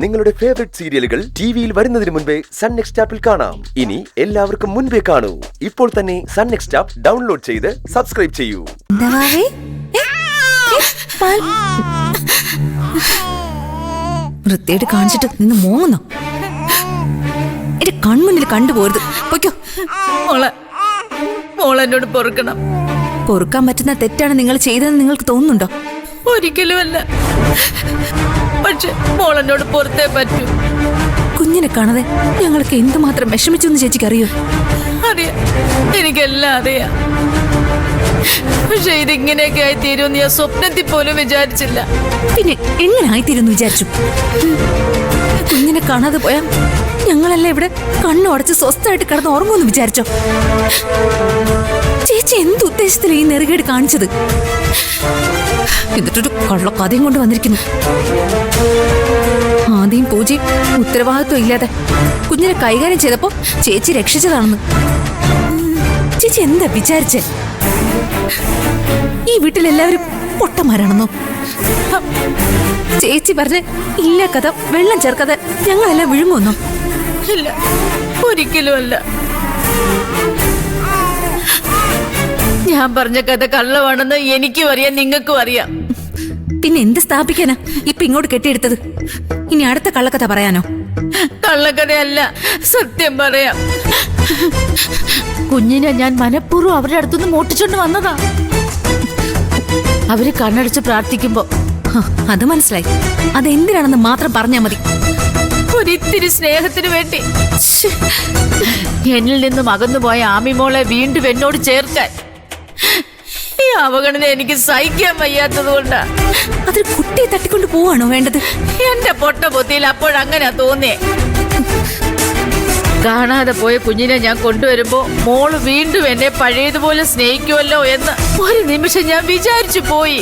നിങ്ങളുടെ ഫേവറേറ്റ് സീരിയലുകൾ ടിവിയിൽ വരുന്നതിന് മുൻപേ സൺ നെക്സ്റ്റ് ആപ്പിൽ കാണാം. ഇനി എല്ലാവർക്കും മുൻപേ കാണൂ. ഇപ്പോൾ തന്നെ സൺ നെക്സ്റ്റ് ആപ്പ് ഡൗൺലോഡ് ചെയ്ത് സബ്സ്ക്രൈബ് ചെയ്യൂ. വൃത്തിയായിട്ട് കാണിച്ചിട്ട് നിന്ന് മോങ്ങുന്നോ? എന്റെ കൺമുന്നിൽ കണ്ടുപോരുത്. പൊയ്ക്കോ. മോളെന്നോട് പൊറുക്കണം. പൊറുക്കാൻ പറ്റുന്ന തെറ്റാണ് നിങ്ങൾ ചെയ്തതെന്ന് നിങ്ങൾക്ക് തോന്നുന്നുണ്ടോ? ഒരിക്കലുമല്ല. പക്ഷെ മോളെന്നോട് പുറത്തേ പറ്റൂ. കുഞ്ഞിനെ കാണാതെ ഞങ്ങൾക്ക് എന്തുമാത്രം വിഷമിച്ചു എന്ന് ചേച്ചിക്ക് അറിയോ? അറിയാം, എനിക്കെല്ലാം അറിയാം. പക്ഷെ ഇതിങ്ങനെയൊക്കെ ആയി തീരുമെന്ന് ഞാൻ സ്വപ്നത്തിൽ പോലും വിചാരിച്ചില്ല. പിന്നെ എങ്ങനെ ആയിത്തീരുന്നു വിചാരിച്ചു? കുഞ്ഞിനെ കാണാതെ പോയാ ഞങ്ങളെല്ലാം ഇവിടെ കണ്ണു അടച്ച് സ്വസ്ഥമായിട്ട് കിടന്ന് ഉറങ്ങുമെന്ന് വിചാരിച്ചോ? ചേച്ചി എന്തുദ്ദേശത്തില ഈ നെറുകേട് കാണിച്ചത്? എന്നിട്ടൊരു കള്ളക്കഥയും കൊണ്ട് വന്നിരിക്കുന്നു. ആദ്യം പൂജയും ഉത്തരവാദിത്വം ഇല്ലാതെ കുഞ്ഞിനെ കൈകാര്യം ചെയ്തപ്പോ ചേച്ചി രക്ഷിച്ചതാണെന്ന്. ചേച്ചി എന്താ വിചാരിച്ചേ? ഈ വീട്ടിലെല്ലാവരും പൊട്ടന്മാരാണെന്നോ? ചേച്ചി പറഞ്ഞ ഇല്ല കഥ വെള്ളം ചേർക്കാതെ ഞങ്ങളെല്ലാം വിഴുങ്ങുന്നോ? ഇല്ല, ഒരിക്കലുമല്ല. ഞാൻ പറഞ്ഞ കഥ കള്ളമാണെന്ന് എനിക്കും അറിയാം, നിങ്ങൾക്കും അറിയാം. പിന്നെ എന്ത് സ്ഥാപിക്കാനാ ഇപ്പൊ ഇങ്ങോട്ട് കെട്ടിയെടുത്തത്? ഇനി അടുത്ത കള്ളക്കഥ പറയാനോ? കള്ളക്കഥയല്ല, സത്യം പറയാം. കുഞ്ഞിനെ ഞാൻ മനഃപൂർവ്വം അവരുടെ അടുത്തുനിന്ന് മോട്ടിച്ചോണ്ട് വന്നതാ. അവര് കണ്ണടച്ച് പ്രാർത്ഥിക്കുമ്പോ അത് മനസ്സിലായി. അതെന്തിനാണെന്ന് മാത്രം പറഞ്ഞാ മതി. ഒരിത്തിരി സ്നേഹത്തിന് വേണ്ടി എന്നിൽ നിന്നും അകന്നുപോയ ആമിമോളെ വീണ്ടും എന്നോട് ചേർക്കാൻ. ഈ അവഗണന എനിക്ക് സഹിക്കാൻ വയ്യാത്തത് കൊണ്ടാ. അതൊരു കുട്ടിയെ തട്ടിക്കൊണ്ട് പോവാണോ വേണ്ടത്? എന്റെ പൊട്ട ബുദ്ധിയിൽ അപ്പോഴങ്ങനെ തോന്നിയേ. കാണാതെ പോയ കുഞ്ഞിനെ ഞാൻ കൊണ്ടുവരുമ്പോ മോള് വീണ്ടും എന്നെ പഴയതുപോലെ സ്നേഹിക്കുമല്ലോ എന്ന് ഒരു നിമിഷം ഞാൻ വിചാരിച്ചു പോയി.